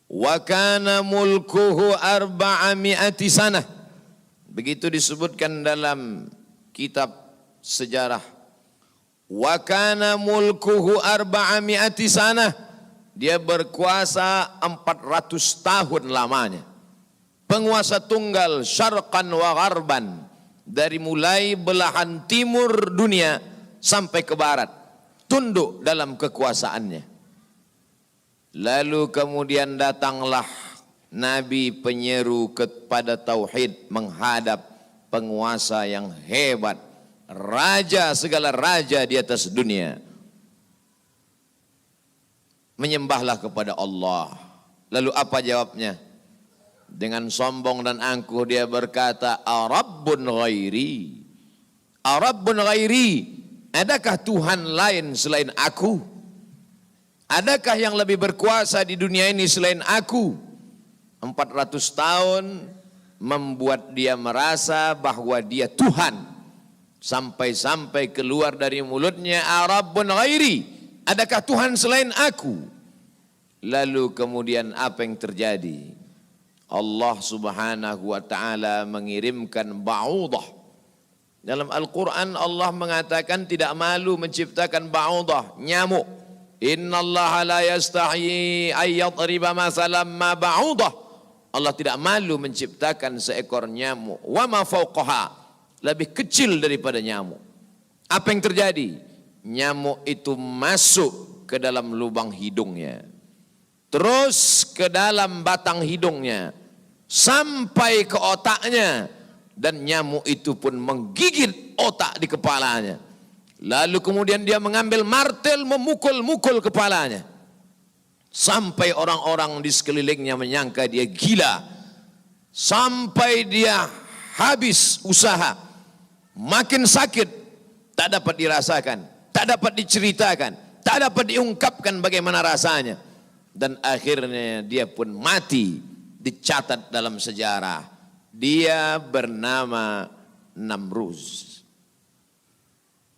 Wa kana mulkuhu arba'ami'ati sanah. Begitu disebutkan dalam kitab sejarah. Wa kana mulkuhu arba'ami'ati sanah. Dia berkuasa 400 tahun lamanya. Penguasa tunggal syarqan wa gharban. Dari mulai belahan timur dunia sampai ke barat. Tunduk dalam kekuasaannya. Lalu kemudian datanglah Nabi penyeru kepada tauhid menghadap penguasa yang hebat, raja segala raja di atas dunia. Menyembahlah kepada Allah. Lalu apa jawabnya? Dengan sombong dan angkuh dia berkata, Arabbun ghairi, Arabbun ghairi, adakah Tuhan lain selain aku? Adakah yang lebih berkuasa di dunia ini selain aku? 400 tahun membuat dia merasa bahwa dia Tuhan. Sampai-sampai keluar dari mulutnya, Arabbun ghairi, adakah Tuhan selain aku? Lalu kemudian apa yang terjadi? Allah subhanahu wa ta'ala mengirimkan ba'udah. Dalam Al-Quran Allah mengatakan tidak malu menciptakan ba'udah, nyamuk. Inna Allah la yastahi ayyadriba masalam ma ba'udah. Allah tidak malu menciptakan seekor nyamuk. Wa ma fauqaha, lebih kecil daripada nyamuk. Apa yang terjadi? Nyamuk itu masuk ke dalam lubang hidungnya. Terus ke dalam batang hidungnya. Sampai ke otaknya. Dan nyamuk itu pun menggigit otak di kepalanya. Lalu kemudian dia mengambil martel memukul-mukul kepalanya. Sampai orang-orang di sekelilingnya menyangka dia gila. Sampai dia habis usaha. Makin sakit. Tak dapat dirasakan. Tak dapat diceritakan. Tak dapat diungkapkan bagaimana rasanya. Dan akhirnya dia pun mati. Dicatat dalam sejarah. Dia bernama Namruz.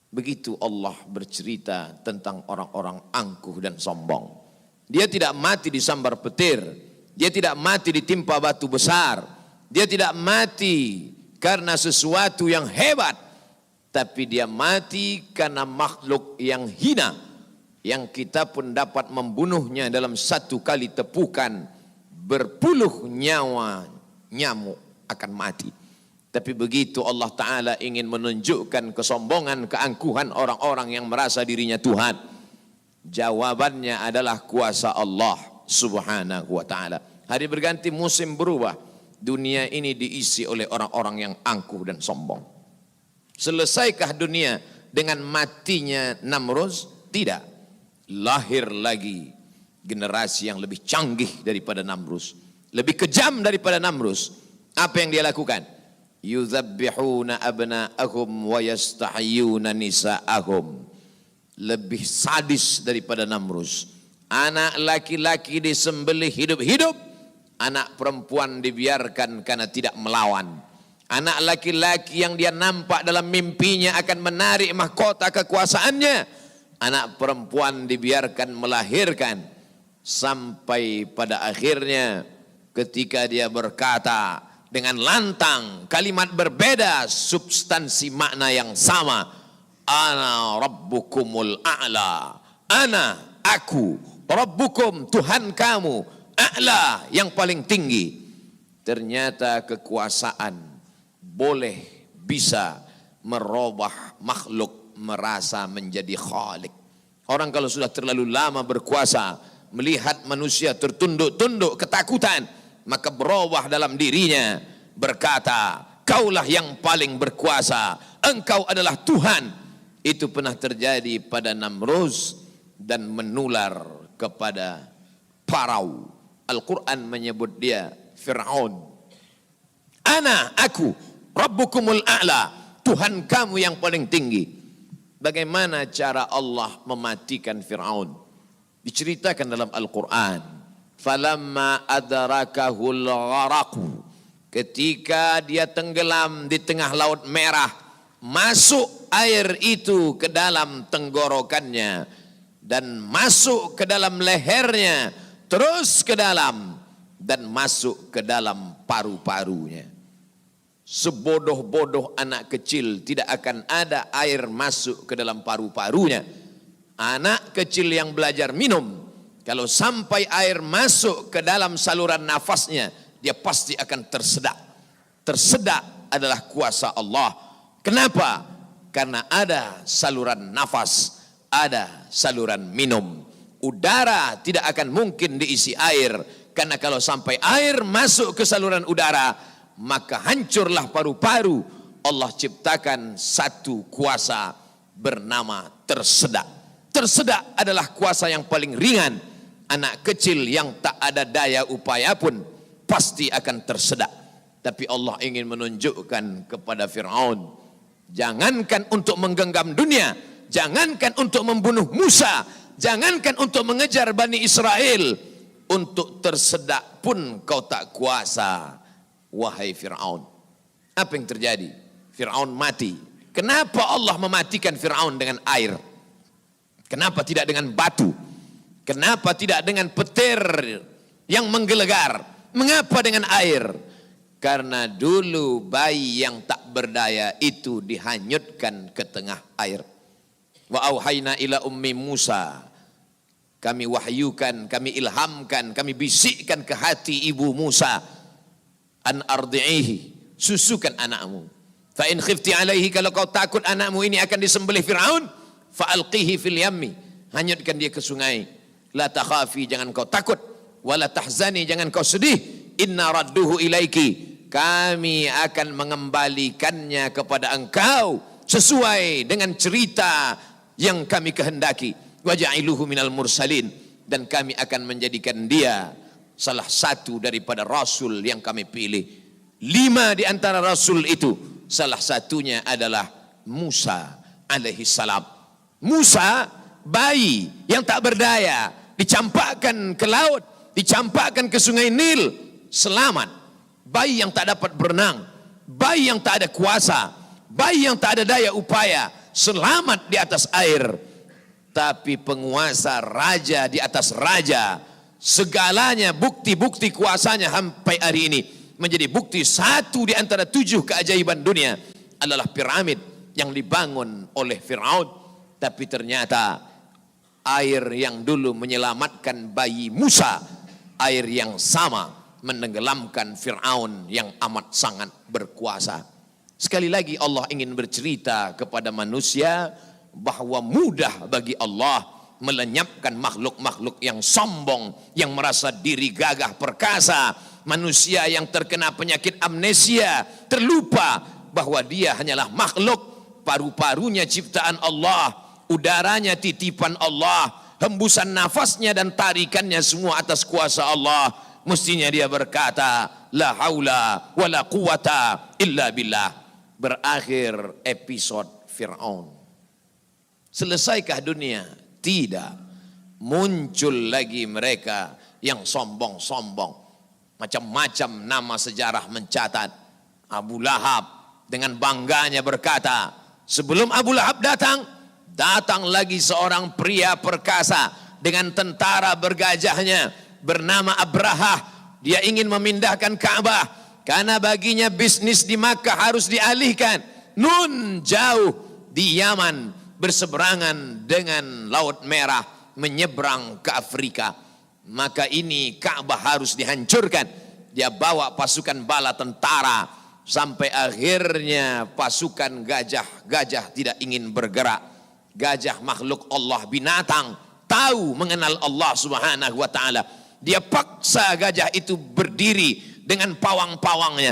Begitu Allah bercerita tentang orang-orang angkuh dan sombong. Dia tidak mati disambar petir. Dia tidak mati ditimpa batu besar. Dia tidak mati karena sesuatu yang hebat. Tapi dia mati karena makhluk yang hina. Yang kita pun dapat membunuhnya dalam satu kali tepukan. Berpuluh nyawa nyamuk akan mati. Tapi begitu Allah Ta'ala ingin menunjukkan kesombongan, keangkuhan orang-orang yang merasa dirinya Tuhan. Jawabannya adalah kuasa Allah Subhanahu wa Ta'ala. Hari berganti musim berubah. Dunia ini diisi oleh orang-orang yang angkuh dan sombong. Selesaikah dunia dengan matinya Namruz? Tidak. Lahir lagi generasi yang lebih canggih daripada Namruz. Lebih kejam daripada Namruz. Apa yang dia lakukan? Yuzabbihuna abna'ahum wa yastahyuna nisa'ahum. Lebih sadis daripada Namruz. Anak laki-laki disembelih hidup-hidup. Anak perempuan dibiarkan karena tidak melawan. Anak laki-laki yang dia nampak dalam mimpinya akan menarik mahkota kekuasaannya. Anak perempuan dibiarkan melahirkan. Sampai pada akhirnya ketika dia berkata dengan lantang, kalimat berbeda, substansi makna yang sama. Ana rabbukumul a'la. Ana, aku, rabbukum, Tuhan kamu, a'la, yang paling tinggi. Ternyata kekuasaan boleh bisa merubah makhluk merasa menjadi khalik. Orang kalau sudah terlalu lama berkuasa, melihat manusia tertunduk-tunduk ketakutan, maka berubah dalam dirinya, berkata, kaulah yang paling berkuasa, engkau adalah Tuhan. Itu pernah terjadi pada Namruz dan menular kepada Parau. Al-Quran menyebut dia Fir'aun. Ana, aku, Rabbukumul a'la, Tuhan kamu yang paling tinggi. Bagaimana cara Allah mematikan Fir'aun? Diceritakan dalam Al-Quran. Falamma adrakahul gharaqu, ketika dia tenggelam di tengah laut merah, masuk air itu ke dalam tenggorokannya dan masuk ke dalam lehernya, terus ke dalam dan masuk ke dalam paru-parunya. Sebodoh-bodoh anak kecil tidak akan ada air masuk ke dalam paru-parunya. Anak kecil yang belajar minum, kalau sampai air masuk ke dalam saluran nafasnya, dia pasti akan tersedak. Tersedak adalah kuasa Allah. Kenapa? Karena ada saluran nafas, ada saluran minum. Udara tidak akan mungkin diisi air, karena kalau sampai air masuk ke saluran udara, maka hancurlah paru-paru. Allah ciptakan satu kuasa bernama tersedak. Tersedak adalah kuasa yang paling ringan. Anak kecil yang tak ada daya upaya pun pasti akan tersedak. Tapi Allah ingin menunjukkan kepada Fir'aun, jangankan untuk menggenggam dunia, jangankan untuk membunuh Musa, jangankan untuk mengejar Bani Israel, untuk tersedak pun kau tak kuasa. Wahai Fir'aun, apa yang terjadi? Fir'aun mati. Kenapa Allah mematikan Fir'aun dengan air? Kenapa tidak dengan batu? Kenapa tidak dengan petir yang menggelegar? Mengapa dengan air? Karena dulu bayi yang tak berdaya itu dihanyutkan ke tengah air. Wa auhayna ila ummi Musa, kami wahyukan, kami ilhamkan, kami bisikkan ke hati ibu Musa, an ardi'ihi, susukan anakmu. Fa in khifti alaihi, kalau kau takut anakmu ini akan disembelih Fir'aun, fa alqihi fil yammi, hanyutkan dia ke sungai. La takhafi, jangan kau takut, wala tahzani, jangan kau sedih, inna radduhu ilaiki, kami akan mengembalikannya kepada engkau sesuai dengan cerita yang kami kehendaki. Wa ja'iluhu minal mursalin, dan kami akan menjadikan dia salah satu daripada rasul yang kami pilih. 5 di antara rasul itu, salah satunya adalah Musa alaihi salam. Musa, bayi yang tak berdaya, dicampakkan ke laut, dicampakkan ke sungai Nil, selamat. Bayi yang tak dapat berenang, bayi yang tak ada kuasa, bayi yang tak ada daya upaya, selamat di atas air. Tapi penguasa, raja di atas raja, segalanya bukti-bukti kuasanya sampai hari ini menjadi bukti. Satu di antara 7 keajaiban dunia adalah piramid yang dibangun oleh Fir'aun. Tapi ternyata air yang dulu menyelamatkan bayi Musa, air yang sama menenggelamkan Fir'aun yang amat sangat berkuasa. Sekali lagi Allah ingin bercerita kepada manusia bahwa mudah bagi Allah melenyapkan makhluk-makhluk yang sombong, yang merasa diri gagah perkasa, manusia yang terkena penyakit amnesia, terlupa bahwa dia hanyalah makhluk, paru-parunya ciptaan Allah, udaranya titipan Allah, hembusan nafasnya dan tarikannya semua atas kuasa Allah. Mestinya dia berkata, la haula wa la quwata illa billah. Berakhir episode Fir'aun. Selesaikah dunia? Tidak. Muncul lagi mereka yang sombong-sombong. Macam-macam nama sejarah mencatat. Abu Lahab dengan bangganya berkata, sebelum Abu Lahab datang, datang lagi seorang pria perkasa dengan tentara bergajahnya bernama Abrahah. Dia ingin memindahkan Ka'bah karena baginya bisnis di Makkah harus dialihkan. Nun, jauh di Yaman, berseberangan dengan Laut Merah, menyeberang ke Afrika. Maka ini Ka'bah harus dihancurkan. Dia bawa pasukan bala tentara, sampai akhirnya pasukan gajah tidak ingin bergerak. Gajah makhluk Allah, binatang, tahu mengenal Allah subhanahu wa ta'ala. Dia paksa gajah itu berdiri dengan pawang-pawangnya.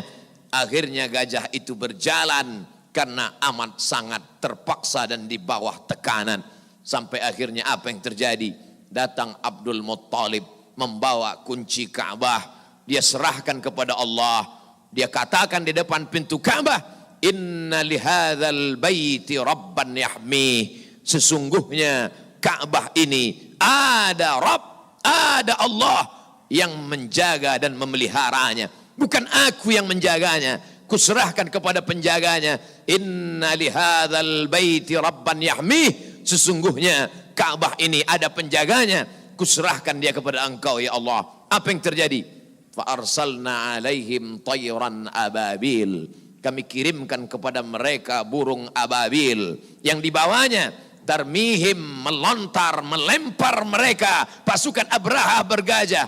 Akhirnya gajah itu berjalan karena amat sangat terpaksa dan di bawah tekanan. Sampai akhirnya apa yang terjadi? Datang Abdul Muttalib membawa kunci Ka'bah. Dia serahkan kepada Allah. Dia katakan di depan pintu Ka'bah, inna lihadzal baiti rabban yahmi. Sesungguhnya Ka'bah ini ada Rabb, ada Allah yang menjaga dan memeliharanya. Bukan aku yang menjaganya, kuserahkan kepada penjaganya. Inna lihadzal baiti rabban yahmi. Sesungguhnya Ka'bah ini ada penjaganya, kuserahkan dia kepada Engkau ya Allah. Apa yang terjadi? Fa arsalna alaihim tayran ababil. Kami kirimkan kepada mereka burung ababil yang dibawanya tarmihim, melontar, melempar mereka pasukan Abraha bergajah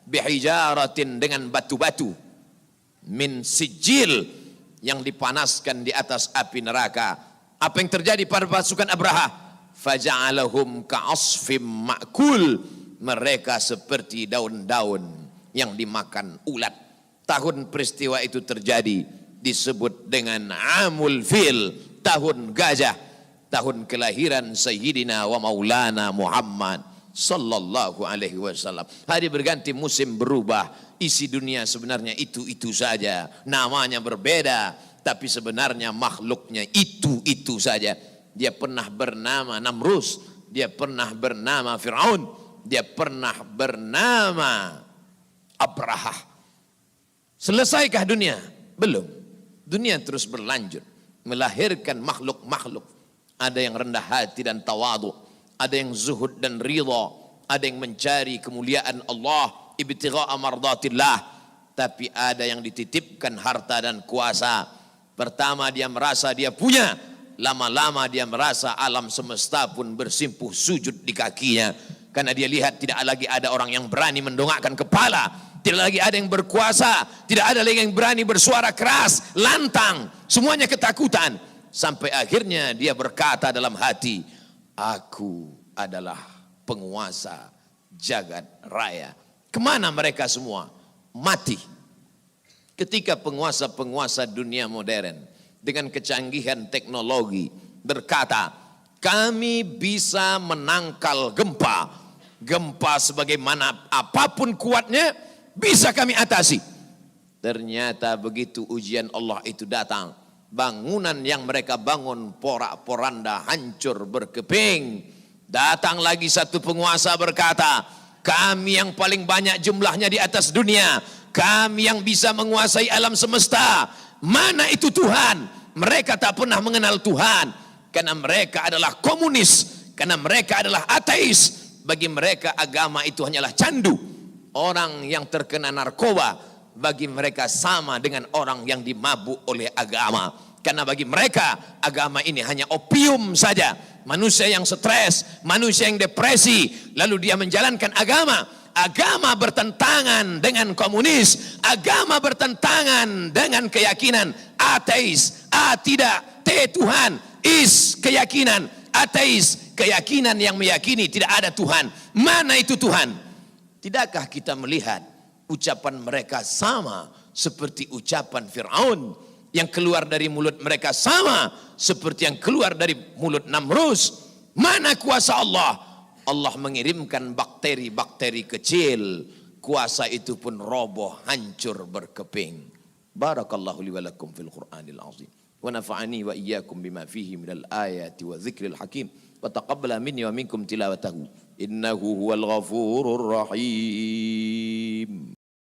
bihijaratin, dengan batu-batu min sijil, yang dipanaskan di atas api neraka. Apa yang terjadi pada pasukan Abraha? Faja'alahum ka'asfim ma'kul, mereka seperti daun-daun yang dimakan ulat. Tahun peristiwa itu terjadi disebut dengan Amul Fil, tahun gajah, tahun kelahiran Sayyidina wa Maulana Muhammad sallallahu alaihi wasallam. Hari berganti, musim berubah, isi dunia sebenarnya itu-itu saja, namanya berbeda, tapi sebenarnya makhluknya itu-itu saja. Dia pernah bernama Namrus, dia pernah bernama Fir'aun, dia pernah bernama Abraha. Selesaikah dunia? Belum. Dunia terus berlanjut, melahirkan makhluk-makhluk. Ada yang rendah hati dan tawadu, ada yang zuhud dan ridha, ada yang mencari kemuliaan Allah, ibtigha'a mardatillah. Tapi ada yang dititipkan harta dan kuasa. Pertama dia merasa dia punya, lama-lama dia merasa alam semesta pun bersimpuh sujud di kakinya. Karena dia lihat tidak lagi ada orang yang berani mendongakkan kepala, tidak lagi ada yang berkuasa, tidak ada lagi yang berani bersuara keras, lantang, semuanya ketakutan. Sampai akhirnya dia berkata dalam hati, aku adalah penguasa jagat raya. Kemana mereka semua? Mati. Ketika penguasa-penguasa dunia modern dengan kecanggihan teknologi berkata, kami bisa menangkal gempa. Gempa sebagaimana apapun kuatnya bisa kami atasi. Ternyata begitu ujian Allah itu datang, bangunan yang mereka bangun porak-poranda, hancur berkeping. Datang lagi satu penguasa berkata, kami yang paling banyak jumlahnya di atas dunia, kami yang bisa menguasai alam semesta. Mana itu Tuhan? Mereka tak pernah mengenal Tuhan, karena mereka adalah komunis, karena mereka adalah ateis. Bagi mereka agama itu hanyalah candu. Orang yang terkena narkoba bagi mereka sama dengan orang yang dimabuk oleh agama. Karena bagi mereka agama ini hanya opium saja. Manusia yang stres, manusia yang depresi, lalu dia menjalankan agama. Agama bertentangan dengan komunis, agama bertentangan dengan keyakinan ateis. A tidak, T Tuhan, is keyakinan ateis, keyakinan yang meyakini tidak ada Tuhan. Mana itu Tuhan? Tidakkah kita melihat ucapan mereka sama seperti ucapan Fir'aun, yang keluar dari mulut mereka sama seperti yang keluar dari mulut Namrus? Mana kuasa Allah? Allah mengirimkan bakteri-bakteri kecil, kuasa itu pun roboh, hancur berkeping. Barakallahu li wa lakum fil Qur'anil azim, wa nafa'ani wa iyyakum bima fihi minal ayati wa dzikril hakim, wa taqabbala minni wa minkum tilawatahu innahu huwal ghafurur rahim.